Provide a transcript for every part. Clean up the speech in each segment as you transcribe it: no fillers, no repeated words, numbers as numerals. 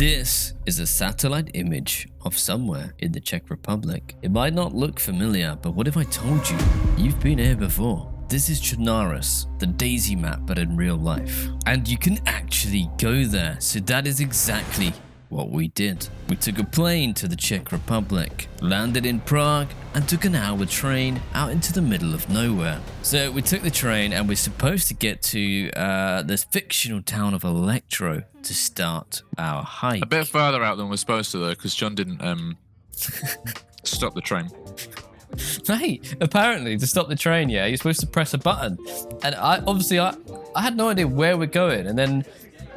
This is a satellite image of somewhere in the Czech Republic. It might not look familiar, but what if I told you you've been here before? This is Chernarus, the DayZ map, but in real life. And you can actually go there, so that is exactly what we did. We took a plane to the Czech Republic, landed in Prague, and took an hour train out into the middle of nowhere. So we took the train and we're supposed to get to this fictional town of Elektro to start our hike. A bit further out than we're supposed to though, because John didn't stop the train. Right, apparently to stop the train, yeah, you're supposed to press a button. And I had no idea where we're going, and then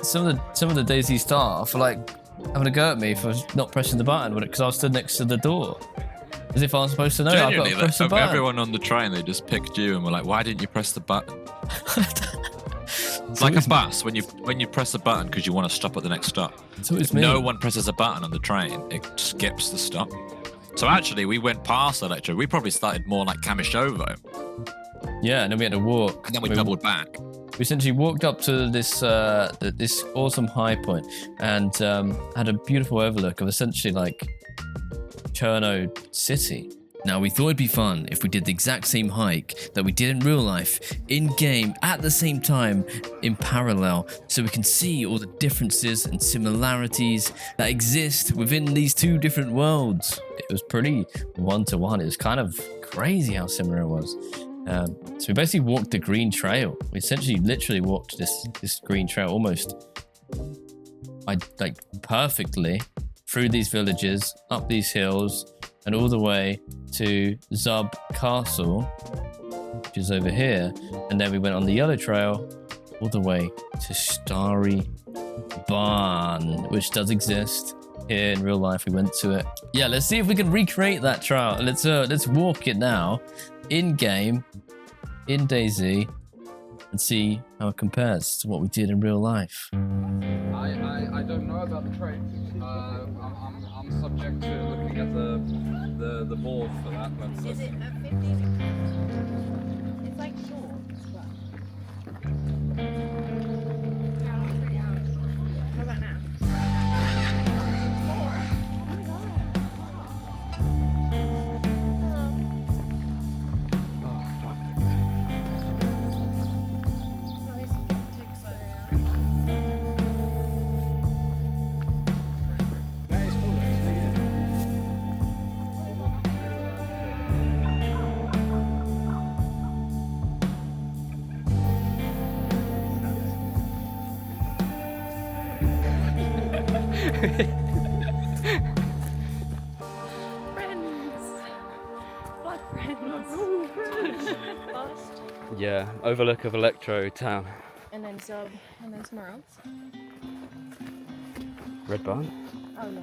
some of the DayZ staff were like having a go at me for not pressing the button because I was stood next to the door. As if I was supposed to know. I've got to press the button. Everyone on the train, they just picked you and were like, why didn't you press the button? It's like a bus when you press the button because you want to stop at the next stop. If no one presses a button on the train, it skips the stop. So actually, we went past Elektro. We probably started more like Kamishovo. Yeah, and then we had to walk. And then we doubled back. We essentially walked up to this this awesome high point and had a beautiful overlook of essentially like Cherno city. Now we thought it'd be fun if we did the exact same hike that we did in real life, in game, at the same time, in parallel, so we can see all the differences and similarities that exist within these two different worlds. It was pretty one-to-one. It was kind of crazy how similar it was. So we basically walked the green trail. We essentially literally walked this green trail almost like perfectly through these villages, up these hills, and all the way to Zub Castle, which is over here. And then we went on the yellow trail all the way to Stary Barn, which does exist here in real life. We went to it. Yeah, let's see if we can recreate that trail. Let's walk it now in game, in DayZ, and see how it compares to what we did in real life. I don't know about the trains. I'm subject to looking at the board for that. Is it at 50? It's like short, but... How about now? Yeah, overlook of Elektro town. And then Zub, and then somewhere else. Red Barn? Oh no.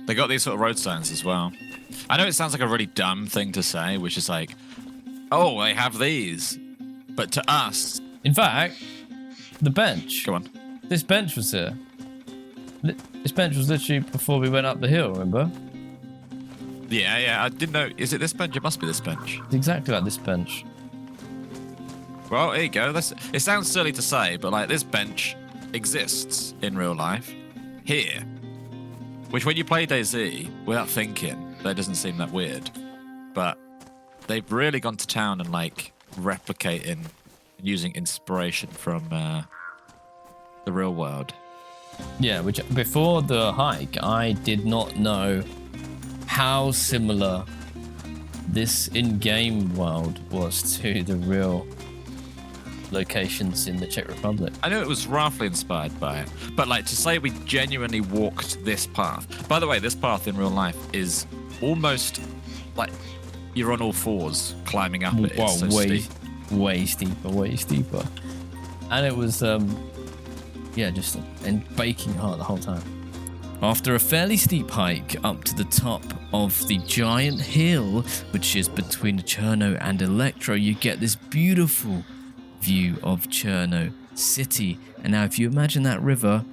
They got these sort of road signs as well. I know it sounds like a really dumb thing to say, which is like, oh, they have these. But to us... In fact, the bench. Go on. This bench was here. This bench was literally before we went up the hill, remember? Yeah, I didn't know. Is it this bench? It must be this bench. It's exactly like this bench. Well, here you go. It sounds silly to say, but like this bench exists in real life here. Which when you play DayZ, without thinking, that doesn't seem that weird. But they've really gone to town and like replicating and using inspiration from the real world. Yeah, which before the hike, I did not know how similar this in-game world was to the real locations in the Czech Republic. I know it was roughly inspired by it, but like to say we genuinely walked this path. By the way, this path in real life is almost like you're on all fours climbing up it. It's so steep. Way steeper. And it was yeah, just in baking hot the whole time. After a fairly steep hike up to the top of the giant hill, which is between Cherno and Elektro, you get this beautiful view of Cherno city. And now if you imagine that river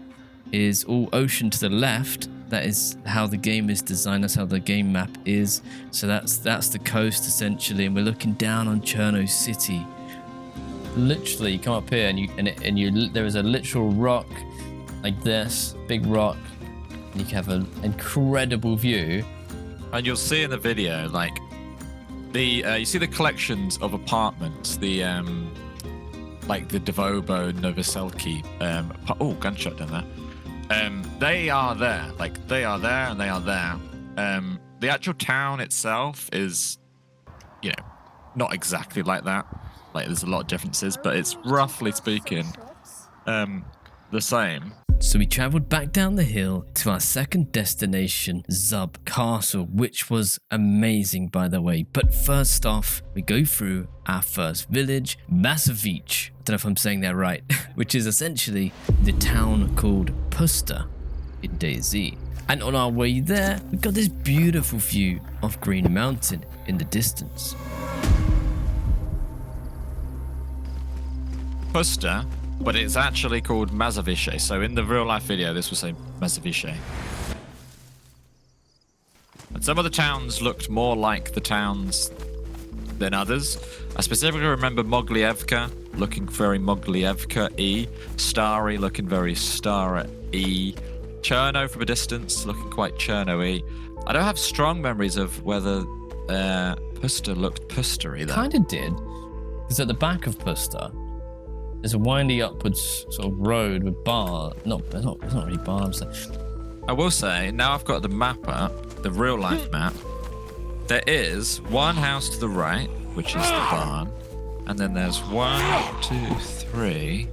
is all ocean to the left, that is how the game is designed, that's how the game map is. So that's the coast essentially, and we're looking down on Cherno city. literally you come up here and there is a literal rock like this, big rock, You can have an incredible view. And you'll see in the video, like, you see the collections of apartments, like the Devobo, Novoselki, gunshot down there. They are there, like, they are there and they are there. The actual town itself is, you know, not exactly like that. Like, there's a lot of differences, but it's roughly speaking the same. So we travelled back down the hill to our second destination, Zub Castle, which was amazing, by the way. But first off, we go through our first village, Mazovic. I don't know if I'm saying that right, which is essentially the town called Pusta in DayZ. And on our way there, we got this beautiful view of Green Mountain in the distance. Pusta, but it's actually called Mazovice. So in the real life video, this will say Mazovice. And some of the towns looked more like the towns than others. I specifically remember Mogilevka looking very Mogilevka-y, Stary looking very Stara-y, Cherno from a distance looking quite Cherno-y. I don't have strong memories of whether Pusta looked Pustery though. Kind of did, because at the back of Pusta, there's a windy upwards sort of road with bars. It's not really bars. I will say, now I've got the map up, the real life map, there is one house to the right, which is the barn, and then there's 1, 2, 3.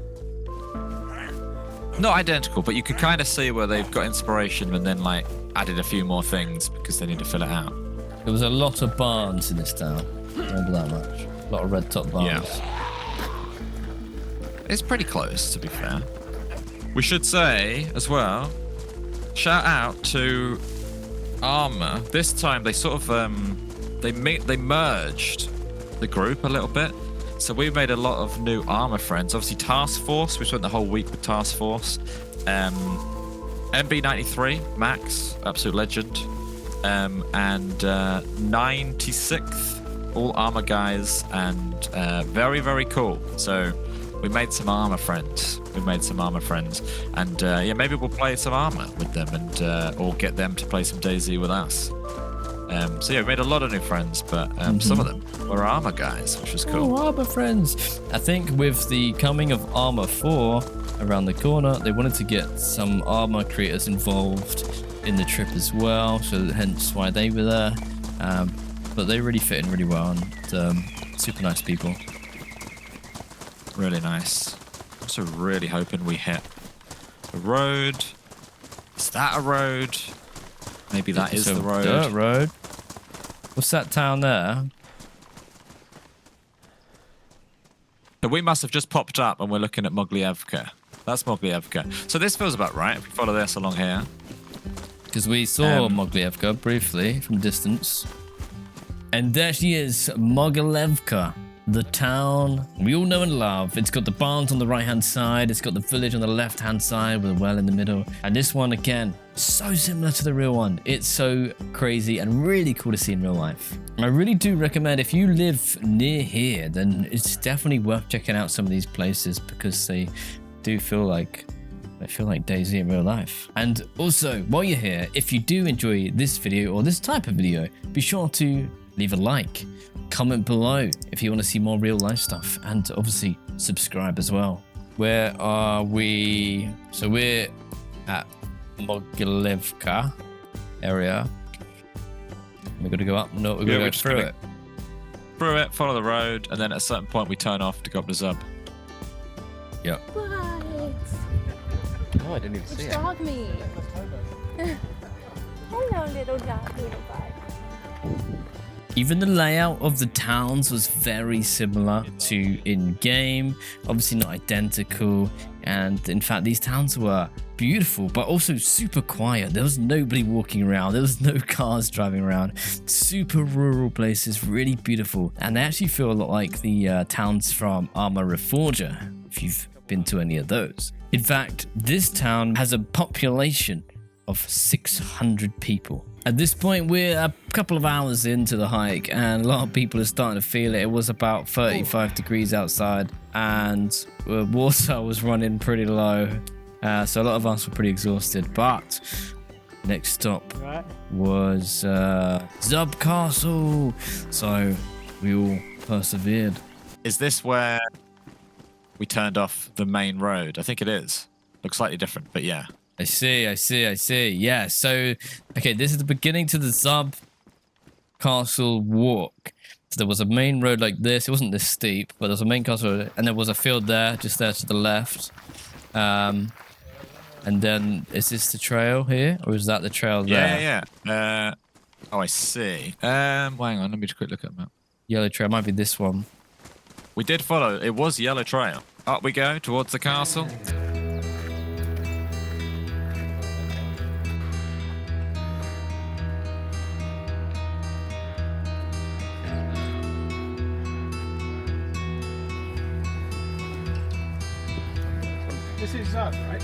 Not identical, but you can kind of see where they've got inspiration and then like added a few more things because they need to fill it out. There was a lot of barns in this town. Remember that much. A lot of red top barns. Yeah. It's pretty close, to be fair. We should say as well, shout out to Armour. This time they sort of they merged the group a little bit. So we made a lot of new Armour friends. Obviously Task Force, we spent the whole week with Task Force. MB93, Max, absolute legend. And 96th, all Armour guys, and very, very cool. So we made some Armour friends. And yeah, maybe we'll play some Armour with them and or get them to play some DayZ with us. So yeah, we made a lot of new friends, but some of them were Armour guys, which was cool. Oh, Armour friends. I think with the coming of Armour 4 around the corner, they wanted to get some Armour creators involved in the trip as well, so hence why they were there. But they really fit in really well, and super nice people. Really nice. Also really hoping we hit the road. Is that a road? Maybe that is the road. Dirt road. What's that town there? So we must have just popped up and we're looking at Mogilevka. That's Mogilevka. So this feels about right if we follow this along here. Because we saw Mogilevka briefly from a distance. And there she is, Mogilevka, the town we all know and love. It's got the barns on the right-hand side. It's got the village on the left-hand side with a well in the middle. And this one, again, so similar to the real one. It's so crazy and really cool to see in real life. I really do recommend, if you live near here, then it's definitely worth checking out some of these places because they do feel like DayZ in real life. And also, while you're here, if you do enjoy this video or this type of video, be sure to leave a like, comment below if you want to see more real life stuff, and obviously subscribe as well. Where are we? So we're at Mogilevka area. We're going to go up. No, we're going to go through it. Through it, follow the road, and then at a certain point we turn off to go up to Zub. Yep. What? Oh, I didn't even see it. Dog me. Hello, little dog. Little bug. Even the layout of the towns was very similar to in-game, obviously not identical, and in fact these towns were beautiful but also super quiet. There was nobody walking around, there was no cars driving around, super rural places, really beautiful, and they actually feel a lot like the towns from Arma Reforger, if you've been to any of those. In fact, this town has a population of 600 people. At this point, we're a couple of hours into the hike and a lot of people are starting to feel it. It was about 35 degrees outside and water was running pretty low. So a lot of us were pretty exhausted, but next stop Right. was Zub Castle. So we all persevered. Is this where we turned off the main road? I think it is. Looks slightly different, but yeah. I see. Yeah, so, okay, this is the beginning to the Zub Castle walk. So there was a main road like this. It wasn't this steep, but there was a main castle road, and there was a field there, just there to the left. And then, is this the trail here, or is that the trail there? Yeah. Oh, I see. Hang on, let me just quick look at the map. Yellow trail, might be this one. We did follow. It was Yellow Trail. Up we go towards the castle. This is Zub, right?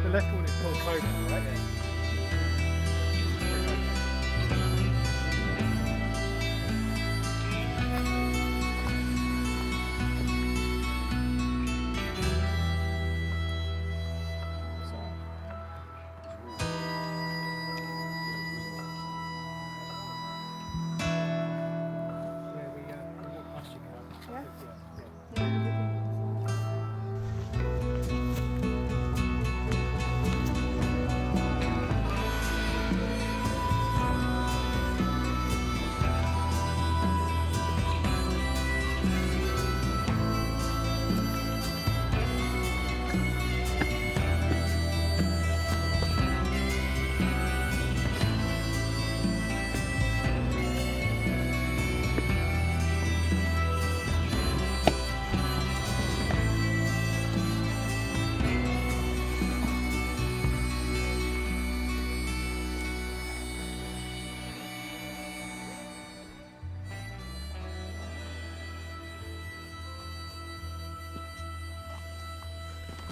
The left one is called Cobra, right?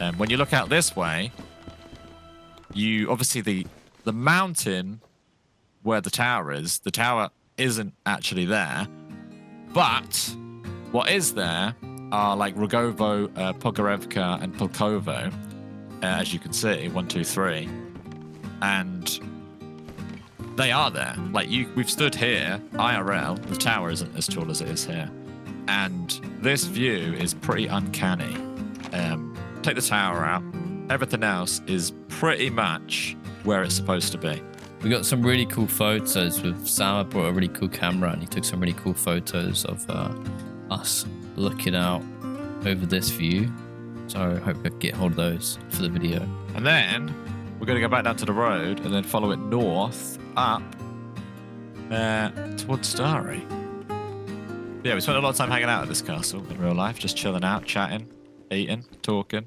And when you look out this way, you obviously the mountain where the tower isn't actually there. But what is there are like Rogovo, Mogilevka, and Pulkovo, as you can see, 1, 2, 3, and they are there. Like we've stood here, IRL. The tower isn't as tall as it is here, and this view is pretty uncanny. Take the tower out, everything else is pretty much where it's supposed to be. We got some really cool photos with Sam. Brought a really cool camera, and he took some really cool photos of us looking out over this view. So I hope I get hold of those for the video. And then we're going to go back down to the road and then follow it north up towards Stary. Yeah, we spent a lot of time hanging out at this castle in real life, just chilling out, chatting, eating, talking.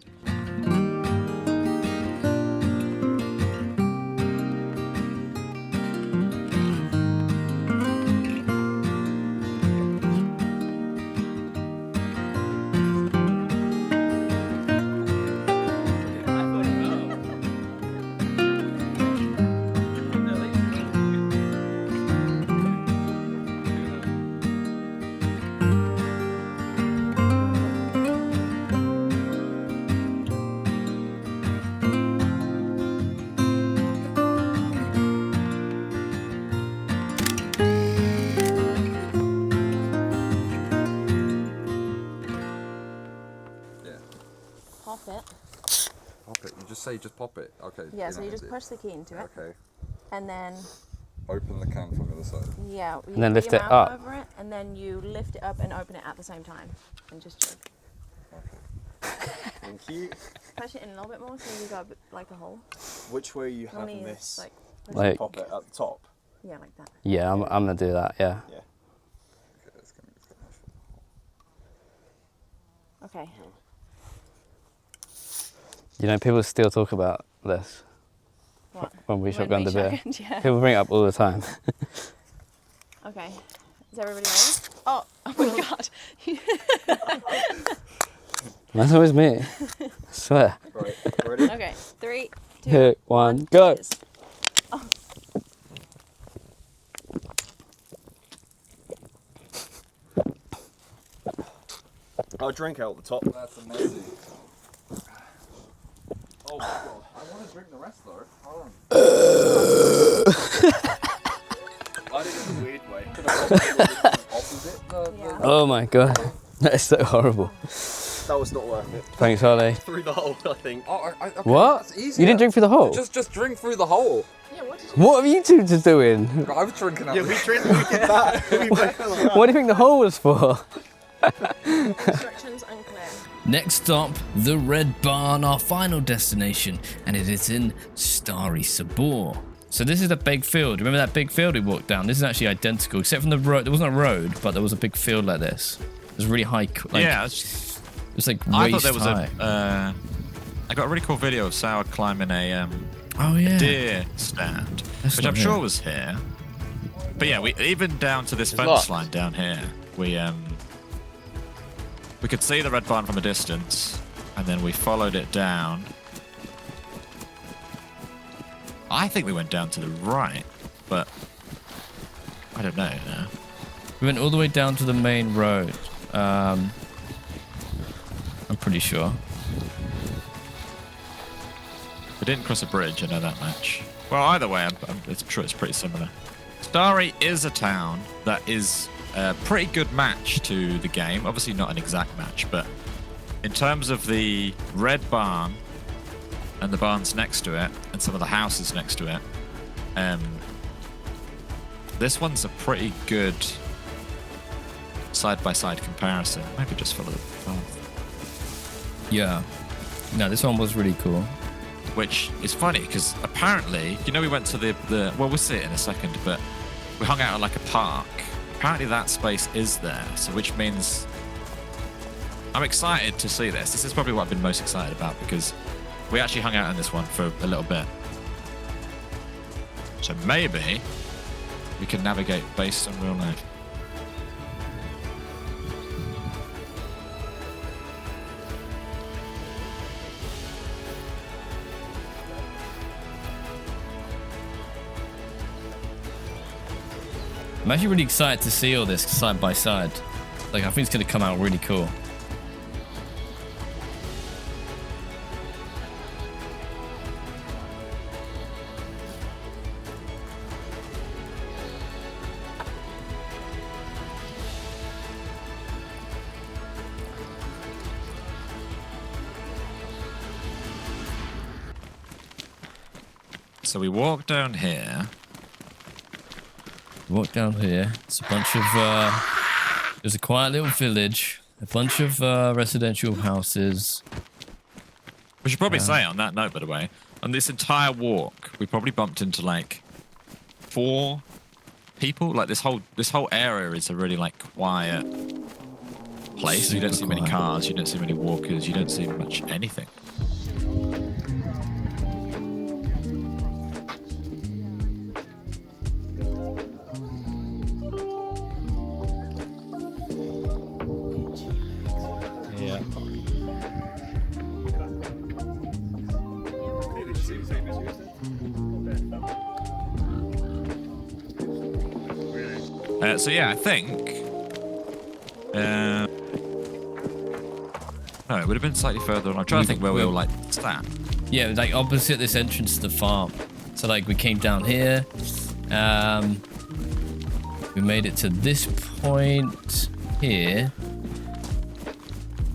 Pop it. Pop it. You just say just pop it. Okay. Yeah, so you just push the key into it. Okay. And then, Open the can from the other side. yeah, you And then put lift your it mouth up. over it, and then you lift it up and open it at the same time. And just check. Thank you. Push it in a little bit more so you got a bit, like a hole. Which way are you Normally having it's this? like, push Like- it. Pop it at the top. Yeah, like that. Yeah, I'm gonna do that. Yeah. Yeah. Okay, it's gonna be Okay. You know, people still talk about this What? when we shotgun the beer. shotgunned, yeah. People bring it up all the time. Okay. Is everybody ready? Oh, oh my god. That's always me. I swear. Right, ready? Okay, 3, 2, 2, 1, go. cheers. I'll drink out the top. That's a messy. Oh my god. I want to drink the rest though. Hold on. I did it in a weird way. Could have gone opposite Yeah. Oh my god. That is so horrible. That was not worth it. Thanks, Harley. Through the hole, I think. Oh, okay, What? That's easier. You didn't drink through the hole? Just drink through the hole. Yeah, what did you What are you two just doing? I was drinking out Yeah, the we drink, we did that. We both went like that. What do you think the hole was for? Instructions unclear. Next stop, the Red Barn, our final destination, and it is in Stary Sabor. So this is the big field. Remember that big field we walked down? This is actually identical, except from the road. There wasn't a road, but there was a big field like this. It was really high. Like, Yeah, it was like I waist thought there was high. I got a really cool video of Sour climbing a Oh yeah. deer stand, That's which not I'm here. sure was here. But yeah, we even down to this fence locked. line down here, we could see the red barn from a distance, and then we followed it down. I think we went down to the right, but I don't know. No. We went all the way down to the main road. I'm pretty sure. We didn't cross a bridge, I know that much. Well, either way, it's true, it's pretty similar. Stary is a town that is a pretty good match to the game. Obviously not an exact match, but in terms of the red barn and the barns next to it and some of the houses next to it, this one's a pretty good side-by-side comparison. Maybe just follow the path. Yeah. No, this one was really cool. Which is funny because apparently, you know, we went to the well, we'll see it in a second, but we hung out at like a park. Apparently that space is there, so which means I'm excited to see this. This is probably what I've been most excited about because we actually hung out in this one for a little bit. So maybe we can navigate based on real life. I'm actually really excited to see all this side by side. Like, I think it's going to come out really cool. So we walk down here. Walk down here. It's a bunch of there's a quiet little village, a bunch of residential houses. We should probably say on that note, by the way, on this entire walk, we probably bumped into like 4 people. Like this whole area is a really like quiet place. You don't see Super many quiet. cars, you don't see many walkers, you don't see much anything. Yeah. So yeah, I think. No, it would have been slightly further on. I'm trying to think where we all like sat. Yeah, like opposite this entrance to the farm. So like we came down here. We made it to this point here.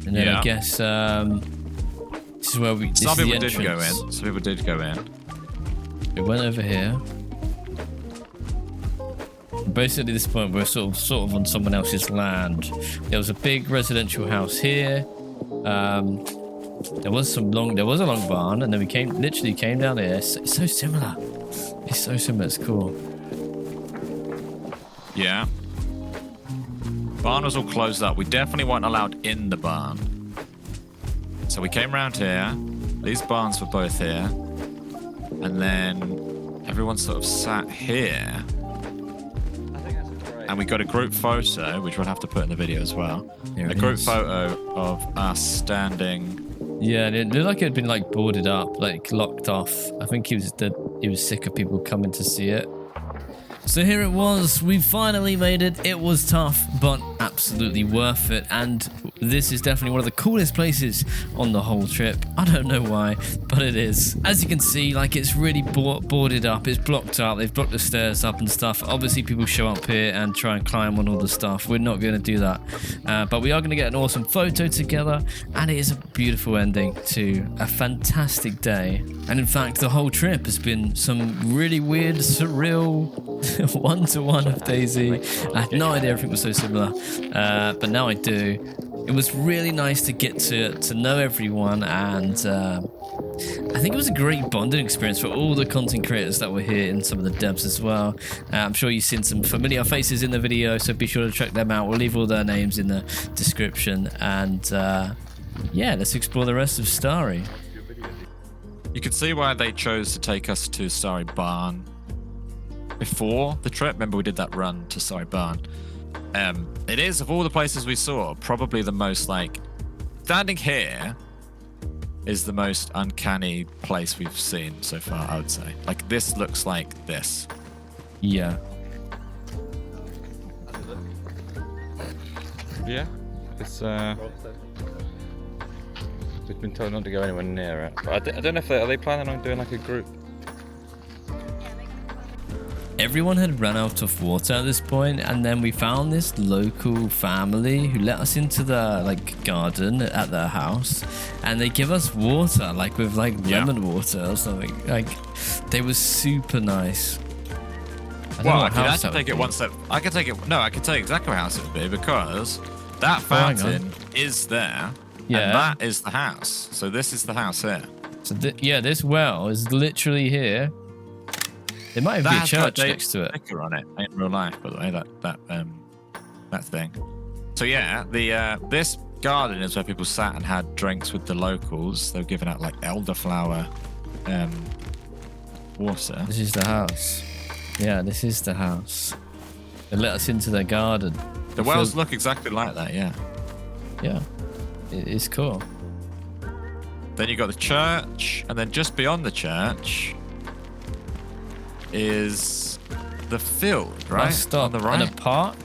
And then Yeah. I guess this is where we. This Some is the people did go entrance. in. Some people did go in. We went over here. Basically, at this point, we're sort of on someone else's land. There was a big residential house here. There was a long barn, and then we literally came down here. It's so similar. It's so similar. It's cool. Yeah. Barn was all closed up. We definitely weren't allowed in the barn. So we came around here. These barns were both here. And then everyone sort of sat here. and we got a group photo, which we'll have to put in the video as well. Here A it group is. photo of us standing. Yeah, it looked like it had been like boarded up, like locked off. I think he was sick of people coming to see it. So here it was. We finally made it. It was tough, but absolutely worth it. And this is definitely one of the coolest places on the whole trip. I don't know why, but it is. As you can see, like it's really boarded up. It's blocked up. They've blocked the stairs up and stuff. Obviously, people show up here and try and climb on all the stuff. We're not going to do that. But we are going to get an awesome photo together. And it is a beautiful ending to a fantastic day. And in fact, the whole trip has been some really weird, surreal one-to-one of DayZ. I had no idea everything was so similar, but now I do. It was really nice to get to know everyone, and I think it was a great bonding experience for all the content creators that were here and some of the devs as well. I'm sure you've seen some familiar faces in the video, so be sure to check them out. We'll leave all their names in the description, and yeah, let's explore the rest of Stary. You can see why they chose to take us to Stary Barn before the trip. Remember, we did that run to Stary Barn. It is, of all the places we saw, probably the most, like, standing here is the most uncanny place we've seen so far, I would say. Like, this looks like this. Yeah. Yeah, it's we've been told not to go anywhere near it. But I don't know if are they planning on doing like a group. Everyone had run out of water at this point, and then we found this local family who let us into the like garden at their house, and they give us water, like with like lemon water or something. Like, they were super nice. I don't know Well, I what can house actually that would take it be. one step. I can take it. No, I can tell you exactly what house it would be, because that hang on. fountain is there, Yeah. and that is the house. So this is the house here. So yeah, this well is literally here. There might even be a has got church Dave next to it. sticker on it in real life, by the way. That thing. So yeah, the this garden is where people sat and had drinks with the locals. They were giving out like elderflower water. This is the house. Yeah, this is the house. They let us into their garden. The wells look exactly like that. Yeah. Yeah, it's cool. Then you got the church, and then just beyond the church is the field, right? Bus stop on the right. and a park.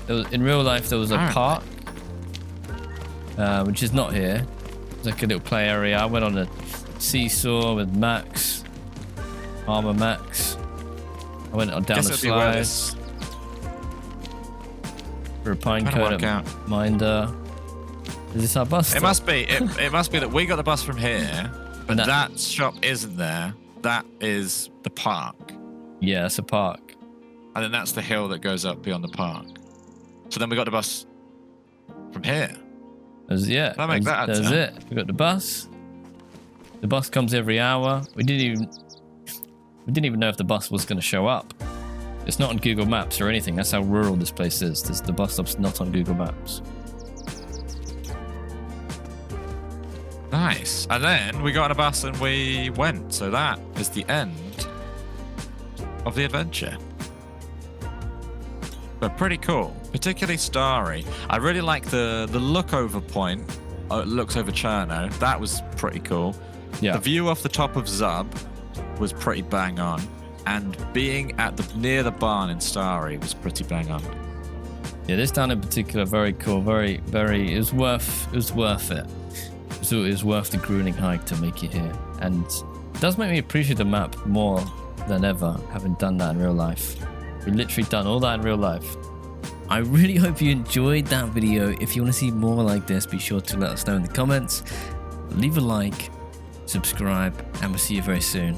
In real life, there was a park, which is not here. It's like a little play area. I went on a seesaw with Max, Armor Max. I went on down Guess the it'd be where slide this- for a pine Trying to cone work out. at Minder. Is this our bus stop? It must be. It must be that we got the bus from here, but No. that shop isn't there. That is the park, Yeah, it's a park. and then that's the hill that goes up beyond the park. So then we got the bus from here. Yeah, That makes that that's sense. it. We got the bus. The bus comes every hour. We didn't even know if the bus was going to show up. It's not on Google Maps or anything. That's how rural this place is. The bus stop's not on Google Maps. Nice. And then we got on a bus and we went. So that is the end of the adventure. But pretty cool, particularly Stary. I really like the look over point. It looks over Cherno. That was pretty cool. Yeah. The view off the top of Zub was pretty bang on, and being at near the barn in Stary was pretty bang on. Yeah, this town in particular, very cool. Very. It was worth it. So it was worth the grueling hike to make it here, and it does make me appreciate the map more than ever, having done that in real life. We literally done all that in real life. I really hope you enjoyed that video. If you want to see more like this, be sure to let us know in the comments. Leave a like, subscribe, and we'll see you very soon.